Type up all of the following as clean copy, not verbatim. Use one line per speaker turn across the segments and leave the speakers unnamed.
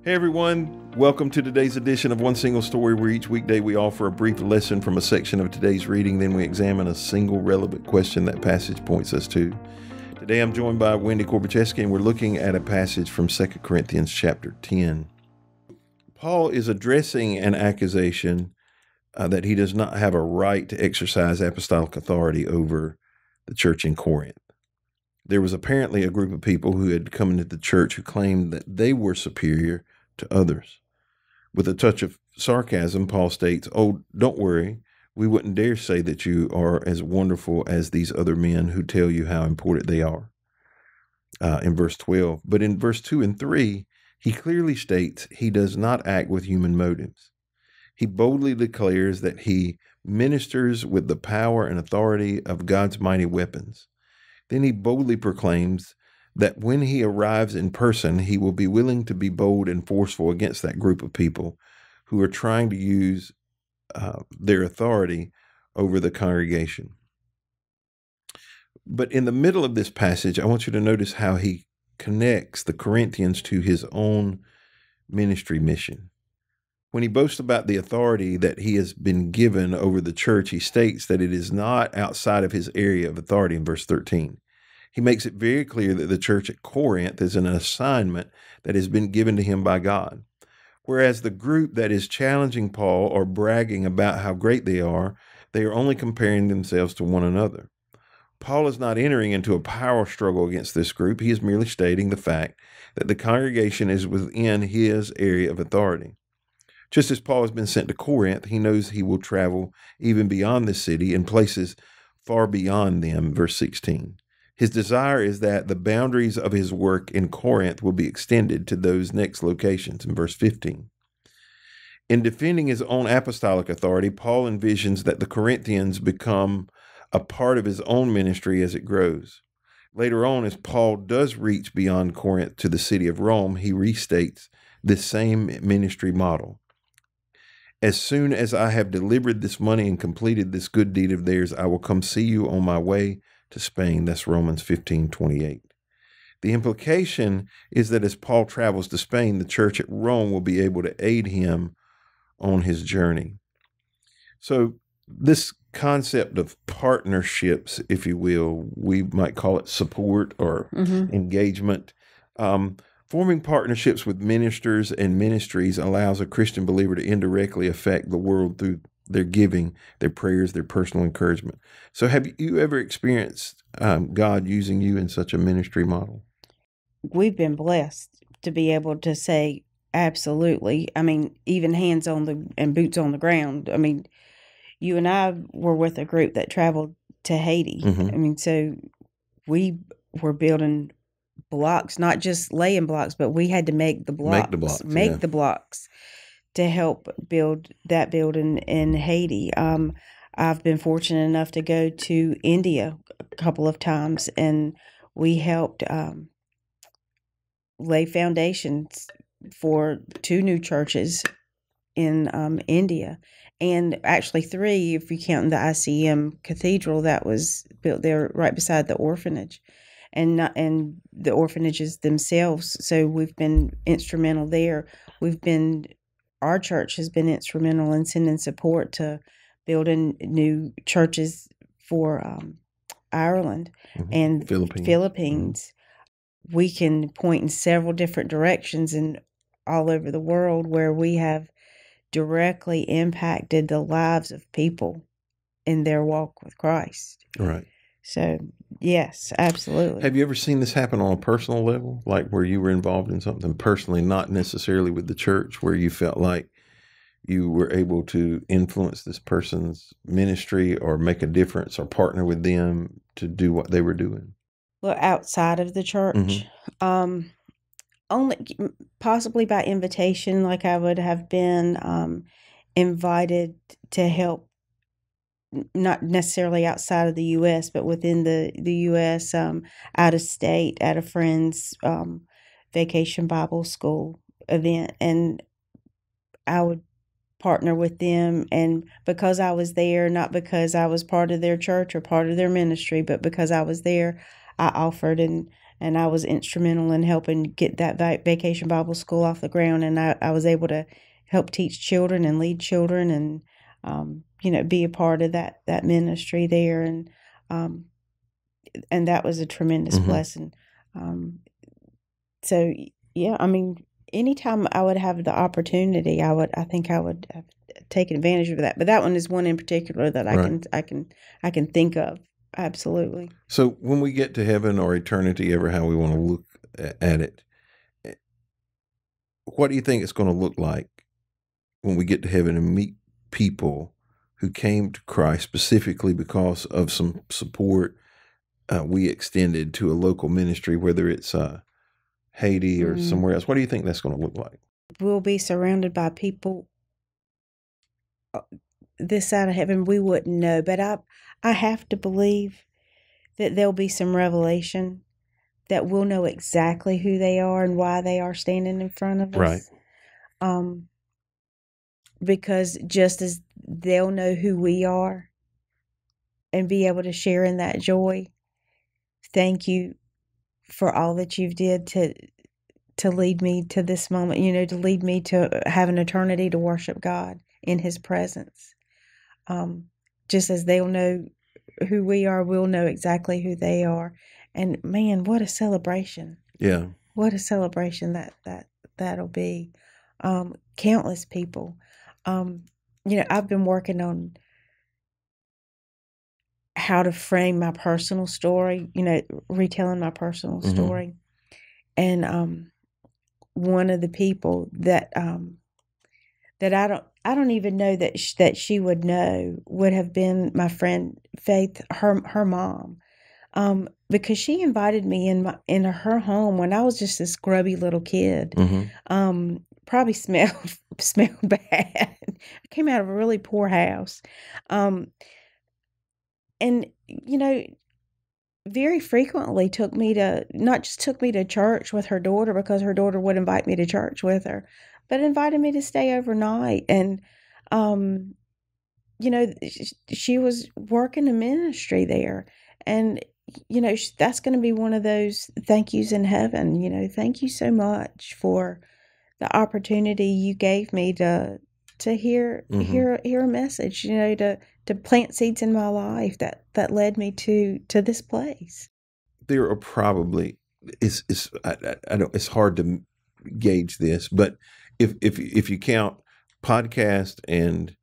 Hey everyone, welcome to today's edition of One Single Story, where each weekday we offer a brief lesson from a section of today's reading, then we examine a single relevant question that passage points us to. Today I'm joined by Wendy, Korbusieski, and we're looking at a passage from 2 Corinthians chapter 10. Paul is addressing an accusation that he does not have a right to exercise apostolic authority over the church in Corinth. There was apparently a group of people who had come into the church who claimed that they were superior to others. With a touch of sarcasm, Paul states, "Oh, don't worry. We wouldn't dare say that you are as wonderful as these other men who tell you how important they are," in verse 12. But in verse 2 and 3, he clearly states he does not act with human motives. He boldly declares that he ministers with the power and authority of God's mighty weapons. Then he boldly proclaims that when he arrives in person, he will be willing to be bold and forceful against that group of people who are trying to use their authority over the congregation. But in the middle of this passage, I want you to notice how he connects the Corinthians to his own ministry mission. When he boasts about the authority that he has been given over the church, he states that it is not outside of his area of authority in verse 13. He makes it very clear that the church at Corinth is an assignment that has been given to him by God. Whereas the group that is challenging Paul or bragging about how great they are only comparing themselves to one another. Paul is not entering into a power struggle against this group. He is merely stating the fact that the congregation is within his area of authority. Just as Paul has been sent to Corinth, he knows he will travel even beyond this city in places far beyond them, verse 16. His desire is that the boundaries of his work in Corinth will be extended to those next locations, in verse 15. In defending his own apostolic authority, Paul envisions that the Corinthians become a part of his own ministry as it grows. Later on, as Paul does reach beyond Corinth to the city of Rome, he restates this same ministry model. "As soon as I have delivered this money and completed this good deed of theirs, I will come see you on my way to Spain." That's Romans 15:28. The implication is that as Paul travels to Spain, the church at Rome will be able to aid him on his journey. So this concept of partnerships, if you will, we might call it support or engagement. Forming partnerships with ministers and ministries allows a Christian believer to indirectly affect the world through their giving, their prayers, their personal encouragement. So have you ever experienced God using you in such a ministry model?
We've been blessed to be able to say, absolutely. I mean, even hands on and boots on the ground. I mean, you and I were with a group that traveled to Haiti. I mean, so we were building blocks, not just laying blocks, but we had to make the blocks to help build that building in Haiti. I've been fortunate enough to go to India a couple of times, and we helped lay foundations for 2 new churches in India, and actually 3 if you count the ICM Cathedral that was built there right beside the orphanage. And the orphanages themselves. So we've been instrumental there. Our church has been instrumental in sending support to building new churches for Ireland and Philippines. We can point in several different directions and all over the world where we have directly impacted the lives of people in their walk with Christ.
Right.
So, yes, absolutely.
Have you ever seen this happen on a personal level, like where you were involved in something personally, not necessarily with the church, where you felt like you were able to influence this person's ministry or make a difference or partner with them to do what they were doing?
Well, outside of the church, only possibly by invitation, like I would have been invited to help, not necessarily outside of the U.S., but within the U.S., out of state, at a friend's vacation Bible school event. And I would partner with them. And because I was there, not because I was part of their church or part of their ministry, but because I was there, I offered and and I was instrumental in helping get that Vacation Bible School off the ground. And I was able to help teach children and lead children, and be a part of that ministry there, and that was a tremendous blessing. So yeah, I mean, anytime I would have the opportunity, I think I would have taken advantage of that. But that one is one in particular that I can think of. Absolutely.
So when we get to heaven or eternity, ever how we want to look at it, what do you think it's going to look like when we get to heaven and meet people who came to Christ specifically because of some support we extended to a local ministry, whether it's Haiti or somewhere else? What do you think that's going to look like?
We'll be surrounded by people this side of heaven we wouldn't know, but I have to believe that there'll be some revelation that we'll know exactly who they are and why they are standing in front of us. Right. Because just as they'll know who we are and be able to share in that joy, thank you for all that you've did to lead me to this moment, to lead me to have an eternity to worship God in His presence. Just as they'll know who we are, we'll know exactly who they are. And man, what a celebration.
Yeah.
What a celebration that'll be. Countless people. I've been working on how to frame my personal story, retelling my personal story. And one of the people that I don't even know that she would know would have been my friend Faith, her mom, because she invited me in her home when I was just this grubby little kid. Probably smelled bad. I came out of a really poor house, and very frequently not just took me to church with her daughter because her daughter would invite me to church with her, but invited me to stay overnight. And, she was working a ministry there. And, that's going to be one of those thank yous in heaven. Thank you so much for the opportunity you gave me to hear a message, to plant seeds in my life that led me to this place.
There are probably I don't. It's hard to gauge this, but if you count podcast and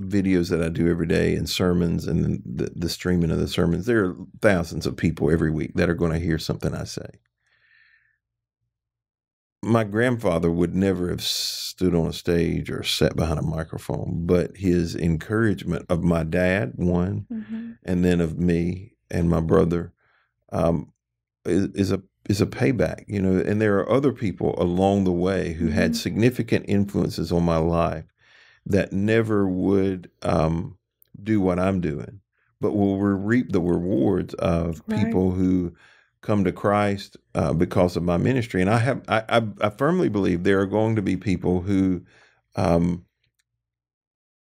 videos that I do every day and sermons and the streaming of the sermons, there are thousands of people every week that are going to hear something I say. My grandfather would never have stood on a stage or sat behind a microphone, but his encouragement of my dad, one, and then of me and my brother, is a payback, and there are other people along the way who had significant influences on my life that never would do what I'm doing, but will reap the rewards of people who come to Christ because of my ministry. And I firmly believe there are going to be people who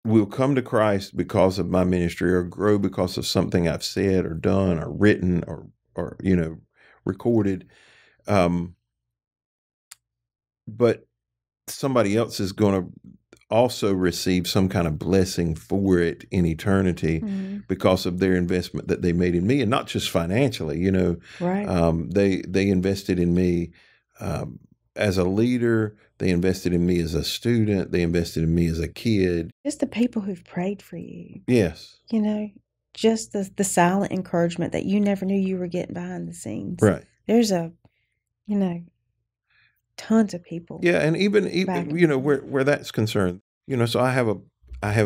will come to Christ because of my ministry or grow because of something I've said or done or written or recorded. But somebody else is going to also receive some kind of blessing for it in eternity because of their investment that they made in me, and not just financially. They invested in me as a leader. They invested in me as a student. They invested in me as a kid.
Just the people who've prayed for you.
Yes.
Just the silent encouragement that you never knew you were getting behind the scenes.
Right.
There's tons of people.
Yeah, and even where that's concerned, so I have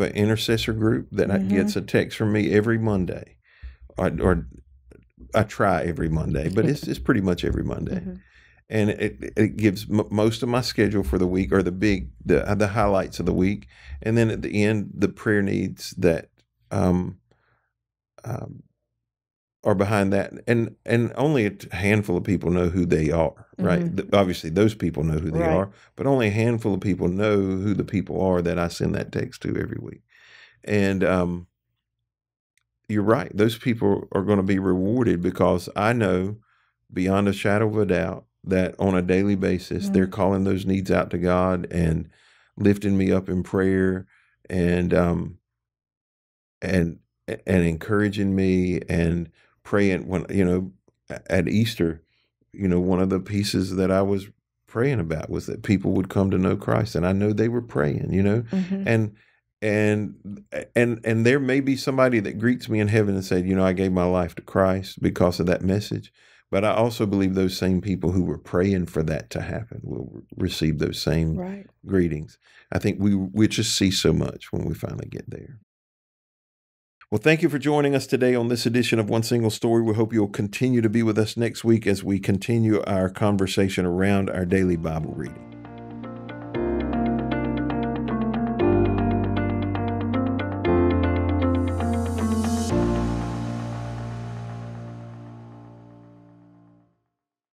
an intercessor group that gets a text from me every Monday, or I try every Monday, but it's pretty much every Monday, and it gives most of my schedule for the week, or the highlights of the week, and then at the end the prayer needs that are behind that, and only a handful of people know who they are, right? Obviously, those people know who they are, but only a handful of people know who the people are that I send that text to every week. And you're right. Those people are going to be rewarded, because I know beyond a shadow of a doubt that on a daily basis, they're calling those needs out to God and lifting me up in prayer, and and encouraging me and praying. When, at Easter, one of the pieces that I was praying about was that people would come to know Christ, and I know they were praying, and and there may be somebody that greets me in heaven and said, I gave my life to Christ because of that message. But I also believe those same people who were praying for that to happen will receive those same greetings. I think we just see so much when we finally get there. Well, thank you for joining us today on this edition of One Single Story. We hope you'll continue to be with us next week as we continue our conversation around our daily Bible reading.